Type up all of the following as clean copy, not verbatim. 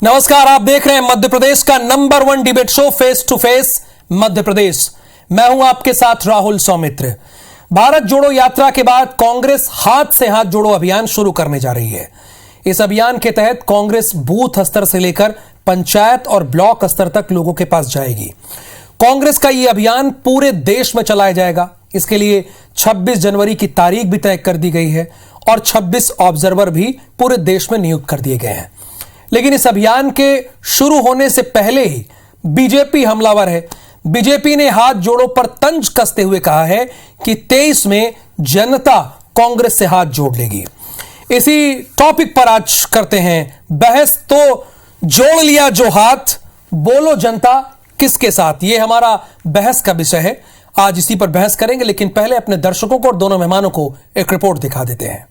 नमस्कार, आप देख रहे हैं मध्य प्रदेश का number 1 debate show face to face Madhya Pradesh. मैं हूं आपके साथ राहुल सौमित्र। भारत जोड़ो यात्रा के बाद कांग्रेस हाथ से हाथ जोड़ो अभियान शुरू करने जा रही है। इस अभियान के तहत कांग्रेस बूथ स्तर से लेकर पंचायत और ब्लॉक स्तर तक लोगों के पास जाएगी। कांग्रेस का यह अभियान पूरे देश में चलाया जाएगा। इसके लिए 26 जनवरी की तारीख भी तय कर दी गई है और 26 ऑब्जर्वर भी पूरे देश में नियुक्त कर दिए गए हैं। लेकिन इस अभियान के शुरू होने से पहले ही बीजेपी हमलावर है। बीजेपी ने हाथ जोड़ो पर तंज कसते हुए कहा है कि 23 में जनता कांग्रेस से हाथ जोड़ लेगी। इसी टॉपिक पर आज करते हैं बहस। तो जोड़ लिया जो हाथ, बोलो जनता किसके साथ, यह हमारा बहस का विषय है। आज इसी पर बहस करेंगे, लेकिन पहले अपने दर्शकों को और दोनों मेहमानों को एक रिपोर्ट दिखा देते हैं।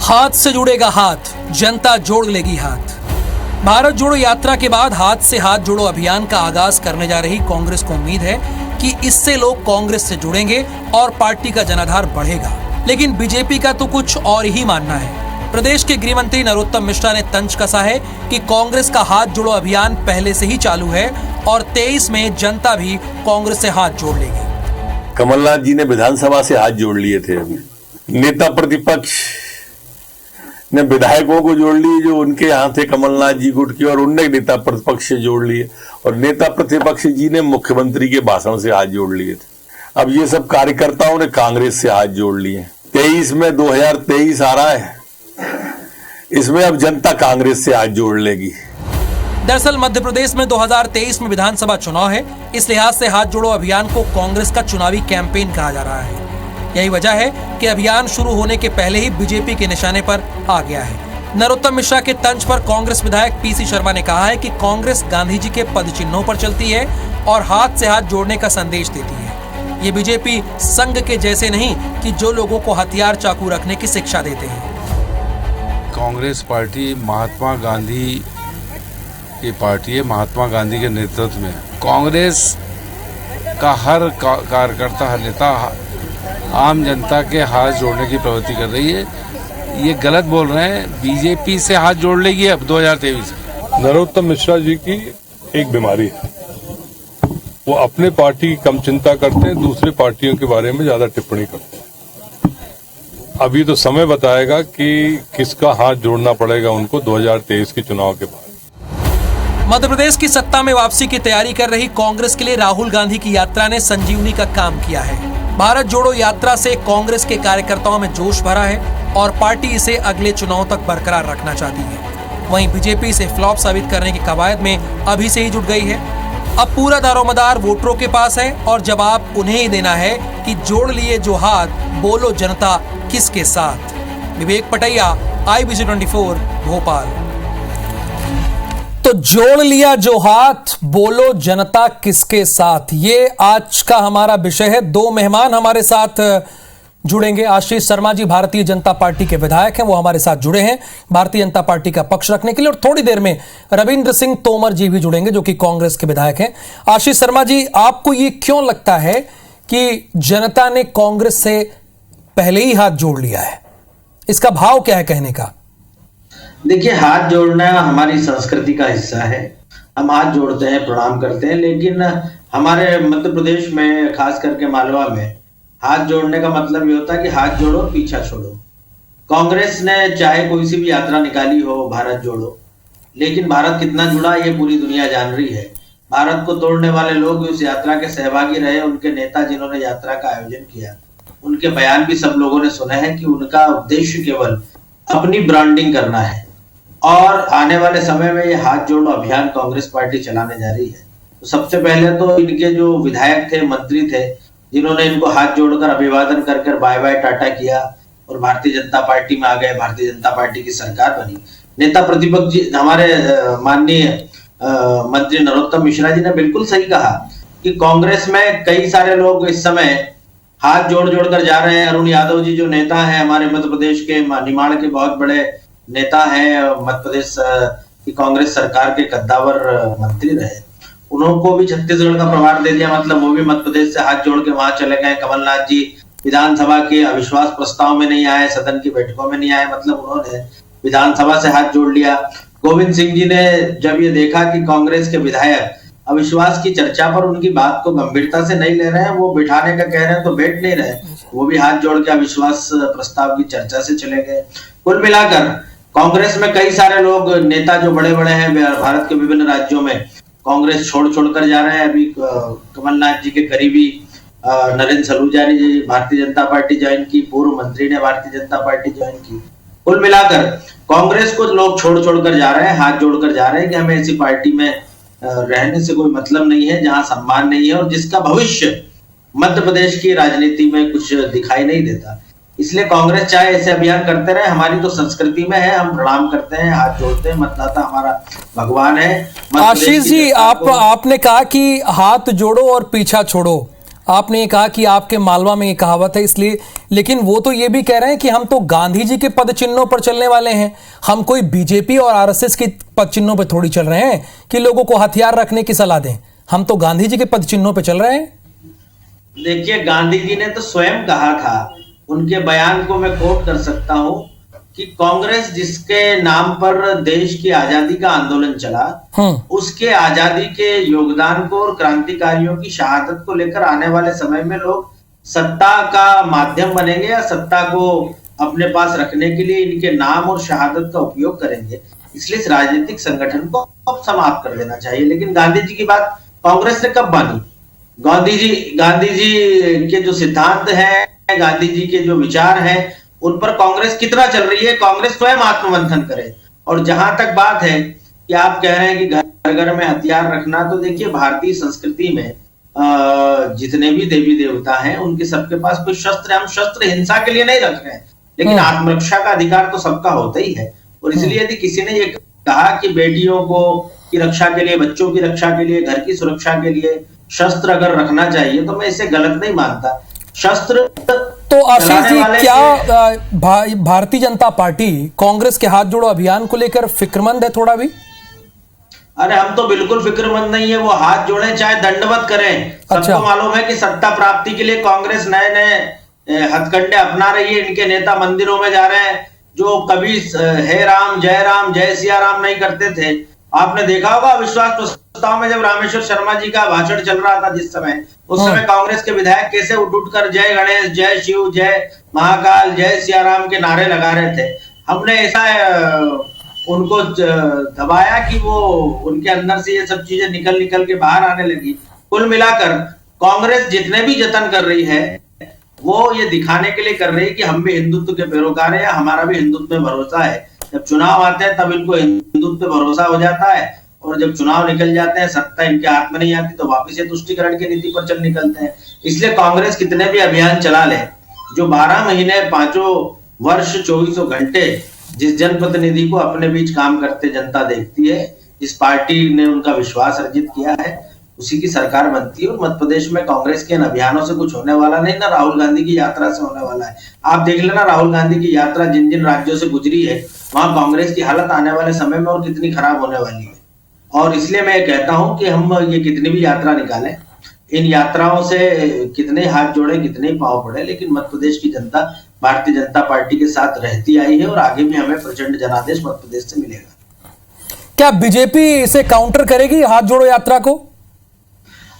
हाथ से जुड़ेगा हाथ, जनता जोड़ लेगी हाथ। भारत जोड़ो यात्रा के बाद हाथ से हाथ जोड़ो अभियान का आगाज करने जा रही कांग्रेस को उम्मीद है कि इससे लोग कांग्रेस से जुड़ेंगे और पार्टी का जनाधार बढ़ेगा। लेकिन बीजेपी का तो कुछ और ही मानना है। प्रदेश के गृह मंत्री नरोत्तम मिश्रा ने तंज कसा है कि कांग्रेस का हाथ जोड़ो अभियान पहले से ही चालू है और 23 में जनता भी कांग्रेस से हाथ जोड़ लेगी। कमलनाथ जी ने विधानसभा से हाथ जोड़ लिए थे। अभी नेता प्रतिपक्ष ने विधायकों को जोड़ लिए जो उनके यहाँ थे, कमलनाथ जी गुट की, और उनने नेता प्रतिपक्ष से जोड़ लिए, और नेता प्रतिपक्ष जी ने मुख्यमंत्री के भाषण से हाथ जोड़ लिए थे। अब ये सब कार्यकर्ताओं ने कांग्रेस से हाथ जोड़ लिए। 23 में 2023 आ रहा है, इसमें अब जनता कांग्रेस से हाथ जोड़ लेगी। दरअसल मध्य प्रदेश में 2023 में विधानसभा चुनाव है। इस लिहाज से हाथ जोड़ो अभियान को कांग्रेस का चुनावी कैंपेन कहा जा रहा है। यही वजह है कि अभियान शुरू होने के पहले ही बीजेपी के निशाने पर आ गया है। नरोत्तम मिश्रा के तंज पर कांग्रेस विधायक पीसी शर्मा ने कहा है कि कांग्रेस गांधी जी के पद चिन्हों पर चलती है और हाथ से हाथ जोड़ने का संदेश देती है। ये बीजेपी संघ के जैसे नहीं कि जो लोगों को हथियार चाकू रखने की शिक्षा देते हैं। कांग्रेस पार्टी महात्मा गांधी की पार्टी है। महात्मा गांधी के नेतृत्व में कांग्रेस का हर कार्यकर्ता, हर नेता आम जनता के हाथ जोड़ने की प्रवृत्ति कर रही है। ये गलत बोल रहे हैं। बीजेपी से हाथ जोड़ लेगी अब 2023। नरोत्तम मिश्रा जी की एक बीमारी है, वो अपने पार्टी की कम चिंता करते हैं, दूसरे पार्टियों के बारे में ज्यादा टिप्पणी करते हैं। अभी तो समय बताएगा कि किसका हाथ जोड़ना पड़ेगा उनको 2023 के चुनाव के बाद। मध्य प्रदेश की सत्ता में वापसी की तैयारी कर रही कांग्रेस के लिए राहुल गांधी की यात्रा ने संजीवनी का काम किया है। भारत जोड़ो यात्रा से कांग्रेस के कार्यकर्ताओं में जोश भरा है और पार्टी इसे अगले चुनाव तक बरकरार रखना चाहती है। वहीं बीजेपी इसे फ्लॉप साबित करने की कवायद में अभी से ही जुट गई है। अब पूरा दारोमदार वोटरों के पास है और जवाब उन्हें ही देना है कि जोड़ लिए जो हाथ, बोलो जनता किसके साथ। विवेक पटैया, IBC 24, भोपाल। तो जोड़ लिया जो हाथ, बोलो जनता किसके साथ, ये आज का हमारा विषय है। दो मेहमान हमारे साथ जुड़ेंगे। आशीष शर्मा जी भारतीय जनता पार्टी के विधायक हैं, वो हमारे साथ जुड़े हैं भारतीय जनता पार्टी का पक्ष रखने के लिए। और थोड़ी देर में रविंद्र सिंह तोमर जी भी जुड़ेंगे जो कि कांग्रेस के विधायक हैं। आशीष शर्मा जी, आपको ये क्यों लगता है कि जनता ने कांग्रेस से पहले ही हाथ जोड़ लिया है? इसका भाव क्या है कहने का? देखिए, हाथ जोड़ना हमारी संस्कृति का हिस्सा है। हम हाथ जोड़ते हैं, प्रणाम करते हैं, लेकिन हमारे मध्य प्रदेश में, खास करके मालवा में, हाथ जोड़ने का मतलब ये होता है कि हाथ जोड़ो, पीछा छोड़ो। कांग्रेस ने चाहे कोई सी भी यात्रा निकाली हो, भारत जोड़ो, लेकिन भारत कितना जुड़ा ये पूरी दुनिया जान रही है। भारत को तोड़ने वाले लोग उस यात्रा के सहभागी रहे। उनके नेता जिन्होंने यात्रा का आयोजन किया, उनके बयान भी सब लोगों ने सुने हैं कि उनका उद्देश्य केवल अपनी ब्रांडिंग करना है। और आने वाले समय में ये हाथ जोड़ो अभियान कांग्रेस पार्टी चलाने जा रही है। तो सबसे पहले तो इनके जो विधायक थे, मंत्री थे, जिन्होंने इनको हाथ जोड़कर अभिवादन कर बाय बाय टाटा किया और भारतीय जनता पार्टी में आ गए, भारतीय जनता पार्टी की सरकार बनी। नेता प्रतिपक्ष जी, हमारे माननीय मंत्री नरोत्तम मिश्रा जी ने बिल्कुल सही कहा कि कांग्रेस में कई सारे लोग इस समय हाथ जोड़ कर जा रहे हैं। अरुण यादव जी जो नेता है, हमारे मध्य प्रदेश के निमाड़ के बहुत बड़े नेता हैं, मध्य प्रदेश की कांग्रेस सरकार के कद्दावर मंत्री रहे, उनको भी छत्तीसगढ़ का प्रभार दे दिया। मतलब वो भी मध्य प्रदेश से हाथ जोड़ के वहां चले गए। कमलनाथ जी विधानसभा के अविश्वास प्रस्ताव में नहीं आए, सदन की बैठकों में नहीं आए, मतलब उन्होंने विधानसभा से हाथ जोड़ लिया। गोविंद सिंह जी ने जब ये देखा कि कांग्रेस के विधायक अविश्वास की चर्चा पर उनकी बात को गंभीरता से नहीं ले रहे हैं, वो बिठाने का कह रहे हैं तो बैठ नहीं रहे, वो भी हाथ जोड़ के अविश्वास प्रस्ताव की चर्चा से चले गए। कुल मिलाकर कांग्रेस में कई सारे लोग, नेता जो बड़े बड़े हैं भारत के विभिन्न राज्यों में, कांग्रेस छोड़ कर जा रहे हैं। अभी कमलनाथ जी के करीबी नरेंद्र सलूजा ने भारतीय जनता पार्टी ज्वाइन की, पूर्व मंत्री ने भारतीय जनता पार्टी ज्वाइन की। कुल मिलाकर कांग्रेस को लोग छोड़ कर जा रहे हैं, हाथ जोड़कर जा रहे हैं कि हमें ऐसी पार्टी में रहने से कोई मतलब नहीं है जहां सम्मान नहीं है और जिसका भविष्य मध्य प्रदेश की राजनीति में कुछ दिखाई नहीं देता। इसलिए कांग्रेस चाहे ऐसे अभियान करते रहे, हमारी तो संस्कृति में है, हम प्रणाम करते हैं, हाथ जोड़ते हैं, मतदाता हमारा भगवान है। आशीष जी, आपने कहा कि हाथ जोड़ो और पीछा छोड़ो, आपने ये कहा कि आपके मालवा में ये कहावत है इसलिए, लेकिन वो तो ये भी कह रहे हैं कि हम तो गांधी जी के पद चिन्हों पर चलने वाले हैं, हम कोई बीजेपी और आरएसएस के पद चिन्हों पर थोड़ी चल रहे हैं कि लोगों को हथियार रखने की सलाह दें, हम तो गांधी जी के पद चिन्हों पर चल रहे हैं। देखिए, गांधी जी ने तो स्वयं कहा था, उनके बयान को मैं कोट कर सकता हूं कि कांग्रेस जिसके नाम पर देश की आजादी का आंदोलन चला, उसके आजादी के योगदान को और क्रांतिकारियों की शहादत को लेकर आने वाले समय में लोग सत्ता का माध्यम बनेंगे या सत्ता को अपने पास रखने के लिए इनके नाम और शहादत का उपयोग करेंगे। इसलिए इस राजनीतिक संगठन को अब समाप्त कर देना चाहिए। लेकिन गांधी जी की बात कांग्रेस ने कब मानी? गांधी जी के जो सिद्धांत हैं, गांधी जी के जो विचार हैं, उन पर कांग्रेस कितना चल रही है, कांग्रेस स्वयं आत्ममंथन करे। और जहां तक बात है कि आप कह रहे हैं कि घर घर में हथियार रखना, तो देखिए भारतीय संस्कृति में जितने भी देवी देवता हैं उनके सबके पास कोई शस्त्र है। हम शस्त्र हिंसा के लिए नहीं रख रहे हैं, लेकिन आत्मरक्षा का अधिकार तो सबका होता ही है। और इसलिए यदि किसी ने ये कहा कि बेटियों को की रक्षा के लिए, बच्चों की रक्षा के लिए, घर की सुरक्षा के लिए शस्त्र अगर रखना चाहिए, तो मैं इसे गलत नहीं मानता। शस्त्र तो आशीष जी, क्या भारतीय जनता पार्टी कांग्रेस के हाथ जोड़ो अभियान को लेकर फिक्रमंद है थोड़ा भी? अरे हम तो बिल्कुल फिक्रमंद नहीं है, वो हाथ जोड़े चाहे दंडवत करें। अच्छा। सबको मालूम है कि सत्ता प्राप्ति के लिए कांग्रेस नए नए हथकंडे अपना रही है। इनके नेता मंदिरों में जा रहे हैं, जो कभी हे राम जय सिया राम नहीं करते थे। आपने देखा होगा विश्वास प्रस्ताव में जब रामेश्वर शर्मा जी का भाषण चल रहा था जिस समय, उस समय कांग्रेस के विधायक कैसे उठ कर जय गणेश, जय शिव, जय महाकाल, जय सियाराम के नारे लगा रहे थे। हमने ऐसा उनको दबाया कि वो उनके अंदर से ये सब चीजें निकल के बाहर आने लगी। कुल मिलाकर कांग्रेस जितने भी जतन कर रही है, वो ये दिखाने के लिए कर रही है कि हम भी हिंदुत्व के पैरोकार हैं, हमारा भी हिंदुत्व में भरोसा है। जब चुनाव आते हैं तब इनको हिंदुत्व पे भरोसा हो जाता है, और जब चुनाव निकल जाते हैं, सत्ता इनके हाथ में नहीं आती, तो वापस ये तुष्टीकरण की नीति पर चल निकलते हैं। इसलिए कांग्रेस कितने भी अभियान चला ले, जो 12 महीने 5 वर्ष 24 घंटे जिस जनप्रतिनिधि को अपने बीच काम करते जनता देखती है, जिस पार्टी ने उनका विश्वास अर्जित किया है, उसी की सरकार बनती है। और मध्य प्रदेश में कांग्रेस के इन अभियानों से कुछ होने वाला नहीं, ना राहुल गांधी की यात्रा से होने वाला है। आप देख लेना, राहुल गांधी की यात्रा जिन जिन राज्यों से गुजरी है, वहां कांग्रेस की हालत आने वाले समय में और कितनी खराब होने वाली है। और इसलिए मैं कहता हूं कि हम ये कितनी भी यात्रा निकालें, इन यात्राओं से कितने हाथ जोड़े, कितने पांव पड़े, लेकिन मध्य प्रदेश की जनता भारतीय जनता पार्टी के साथ रहती आई है और आगे भी हमें प्रचंड जनादेश मध्य प्रदेश से मिलेगा। क्या बीजेपी इसे काउंटर करेगी, हाथ जोड़ो यात्रा को?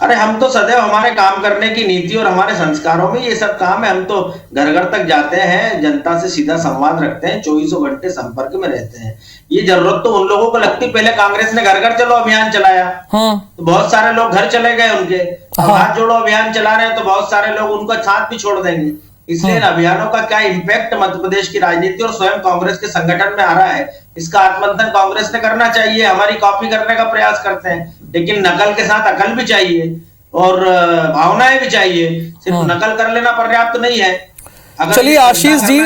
अरे हम तो सदैव हमारे काम करने की नीति और हमारे संस्कारों में ये सब काम है। हम तो घर घर तक जाते हैं, जनता से सीधा संवाद रखते हैं, 24 घंटे संपर्क में रहते हैं। ये जरूरत तो उन लोगों को लगती, पहले कांग्रेस ने घर घर चलो अभियान चलाया, तो बहुत सारे लोग घर चले गए उनके। हाथ जोड़ो अभियान चला रहे हैं तो बहुत सारे लोग उनका साथ भी छोड़ देंगे। इसलिए अभियानों का क्या इम्पैक्ट मध्य प्रदेश की राजनीति और स्वयं कांग्रेस के संगठन में आ रहा है, इसका आत्ममंथन कांग्रेस ने करना चाहिए। हमारी कॉपी करने का प्रयास करते हैं, लेकिन नकल के साथ अकल भी चाहिए और भावनाएं भी चाहिए। सिर्फ नकल कर लेना पर्याप्त नहीं है। चलिए आशीष जी,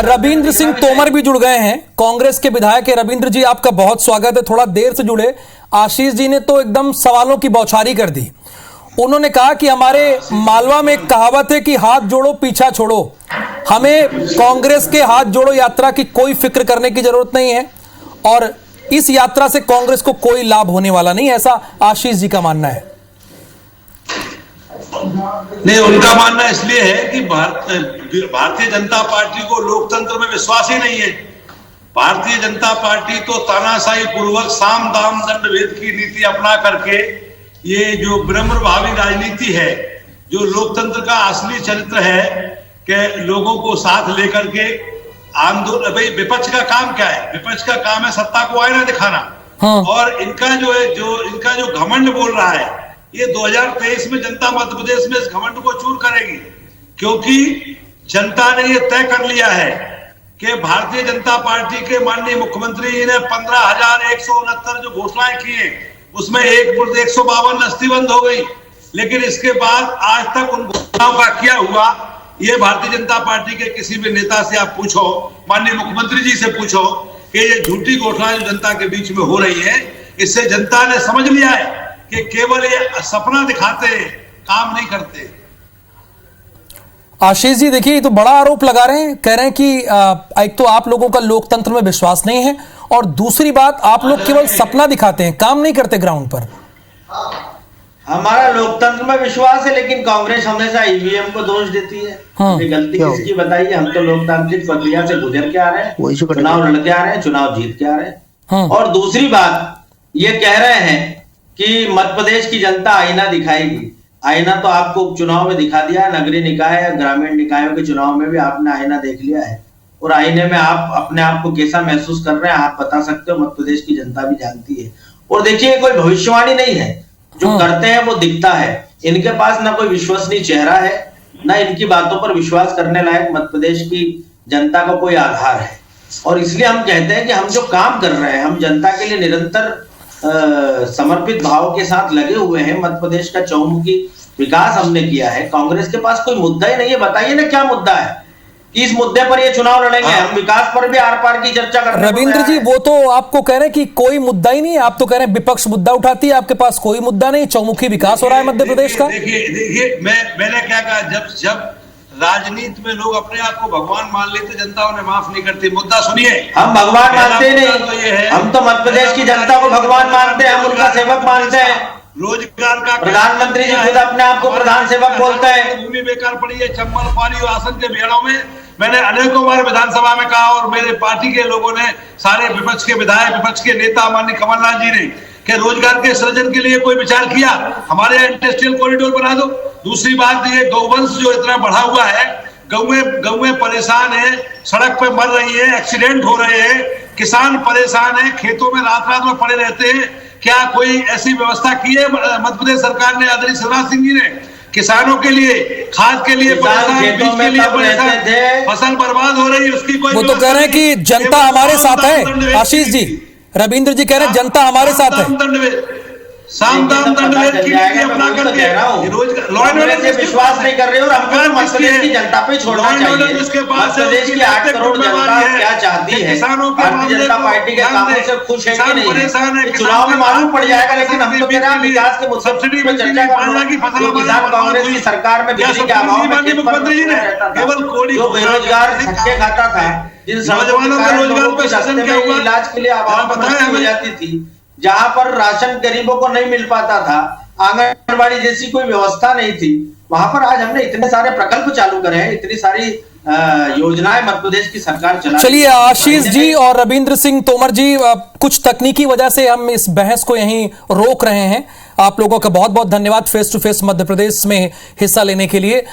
रविंद्र सिंह तोमर भी जुड़ गए हैं, कांग्रेस के विधायक है। रविंद्र जी, आपका बहुत स्वागत है, थोड़ा देर से जुड़े। आशीष जी ने तो एकदम सवालों की बौछारी कर दी। उन्होंने कहा कि हमारे मालवा में एक कहावत है कि हाथ जोड़ो पीछा छोड़ो, हमें कांग्रेस के हाथ जोड़ो यात्रा की कोई फिक्र करने की जरूरत नहीं है और इस यात्रा से कांग्रेस को कोई लाभ होने वाला नहीं, ऐसा आशीष जी का मानना है। नहीं, उनका मानना इसलिए है कि भारतीय जनता पार्टी को लोकतंत्र में विश्वास ही नहीं है। भारतीय जनता पार्टी तो तानाशाही पूर्वक साम दाम दंड भेद की नीति अपना करके ये जो विनम्र भावी राजनीति है, जो लोकतंत्र का असली चरित्र है कि लोगों को साथ लेकर के आंदोलन। भाई विपक्ष का काम क्या है? विपक्ष का काम है सत्ता को आईना दिखाना। और इनका जो है इनका जो घमंड बोल रहा है, ये 2023 में जनता मध्य प्रदेश में इस घमंड को चूर करेगी, क्योंकि जनता ने ये तय कर लिया है कि भारतीय जनता पार्टी के माननीय मुख्यमंत्री जी ने 15,169 जो घोषणाएं की हैं, उसमें 152 नस्तीबंद हो गई। लेकिन इसके बाद आज तक उन घोषणाओं का क्या हुआ, ये भारतीय जनता पार्टी के किसी भी नेता से आप पूछो, माननीय मुख्यमंत्री जी से पूछो कि ये झूठी घोषणाएं जो जनता के बीच में हो रही है, इससे जनता ने समझ लिया है कि केवल ये सपना दिखाते हैं, काम नहीं करते। आशीष जी देखिए, ये तो बड़ा आरोप लगा रहे हैं, कह रहे हैं कि एक तो आप लोगों का लोकतंत्र में विश्वास नहीं है और दूसरी बात आप लोग केवल सपना दिखाते हैं, काम नहीं करते ग्राउंड पर। हमारा लोकतंत्र में विश्वास है, लेकिन कांग्रेस हमेशा ईवीएम को दोष देती है। गलती किसकी बताइए? हम तो लोकतांत्रिक प्रक्रिया से गुजर के आ रहे हैं, चुनाव लड़ के आ रहे हैं, चुनाव जीत के आ रहे हैं। और दूसरी बात ये कह रहे हैं कि मध्य प्रदेश की जनता आईना दिखाएगी। आईना तो आपको चुनाव में दिखा दिया है, नगरीय निकाय ग्रामीण निकायों के चुनाव में भी आपने आईना देख लिया है, और आईने में आप अपने आप को कैसा महसूस कर रहे हैं आप बता सकते हो, मध्य प्रदेश की जनता भी जानती है। और देखिए, कोई भविष्यवाणी नहीं है, जो करते हैं वो दिखता है। इनके पास ना कोई विश्वसनीय चेहरा है, ना इनकी बातों पर विश्वास करने लायक मध्य प्रदेश की जनता का कोई आधार है। और इसलिए हम कहते हैं कि हम जो काम कर रहे हैं, हम जनता के लिए निरंतर समर्पित भाव के साथ लगे हुए हैं। मध्य प्रदेश का चौमुखी विकास हमने किया है। कांग्रेस के पास कोई मुद्दा ही नहीं है। बताइए ना क्या मुद्दा है कि इस मुद्दे पर ये चुनाव लड़ेंगे। हम विकास पर भी आर पार की चर्चा कर रहे हैं। रविंद्र जी, वो तो आपको कह रहे हैं कि कोई मुद्दा ही नहीं है, आप तो कह रहे हैं विपक्ष मुद्दा उठाती है, आपके पास कोई मुद्दा नहीं, चौमुखी विकास हो रहा है मध्य प्रदेश का। देखिए मैंने क्या कहा, जब राजनीति में लोग अपने आप को भगवान मान लेते, जनता उन्हें माफ नहीं करती। मुद्दा सुनिए, हम भगवान मानते नहीं, हम तो मध्य प्रदेश की जनता को भगवान मानते हैं, हम उनका सेवक मानते हैं। रोजगार का प्रधानमंत्री जी खुद अपने आप को प्रधान सेवक बोलते हैं। भूमि बेकार पड़ी है चंबल पानी और आसन के भेड़ों में। मैंने अनेकों बार विधानसभा में कहा, और मेरे पार्टी के लोगों ने, सारे विपक्ष के विधायक, विपक्ष के नेता माननीय कमलनाथ जी ने, कि रोजगार के सृजन के लिए कोई विचार किया? हमारे यहाँ इंडस्ट्रियल कॉरिडोर बना दो। दूसरी बात, ये गौवंश जो इतना बढ़ा हुआ है, गौएं परेशान है, सड़क पे मर रही है, एक्सीडेंट हो रहे हैं, किसान परेशान है, खेतों में रात में पड़े रहते हैं। क्या कोई ऐसी व्यवस्था की है मध्य प्रदेश सरकार ने, आदरणीय शिवराज सिंह जी ने? किसानों के लिए खाद के लिए परेशान, बीज के लिए परेशान, फसल बर्बाद हो रही है, उसकी कोई। वो तो कह रहे हैं कि जनता हमारे साथ है। आशीष जी, रविंद्र जी कह रहे हैं जनता हमारे साथ है। साम दाम दंड भेद की नीति अपना करके लॉ एंड ऑर्डर पे विश्वास नहीं कर रहे, और हमको मध्य प्रदेश की जनता पे छोड़ना चाहिए। मध्य प्रदेश की 8 करोड़ जनता क्या चाहती है? भारतीय जनता पार्टी के कामों से खुश है कि नहीं? चुनाव में मालूम पड़ जाएगा। लेकिन हम तो कह रहे हैं विकास के मुद्दे पर चर्चा करना। किसान कांग्रेस की सरकार में बिजली के अभाव में जो बेरोजगार धक्के खाता था, जिन नौजवानों के रोजगार पे इलाज के लिए अभाव हो जाती थी, जहां पर राशन गरीबों को नहीं मिल पाता था, आंगनबाड़ी जैसी कोई व्यवस्था नहीं थी, वहां पर आज हमने इतने सारे प्रकल्प चालू करे हैं, इतनी सारी योजनाएं मध्य प्रदेश की सरकार चला। चलिए आशीष जी और रविंद्र सिंह तोमर जी, कुछ तकनीकी वजह से हम इस बहस को यहीं रोक रहे हैं। आप लोगों का बहुत बहुत धन्यवाद फेस टू फेस मध्य प्रदेश में हिस्सा लेने के लिए।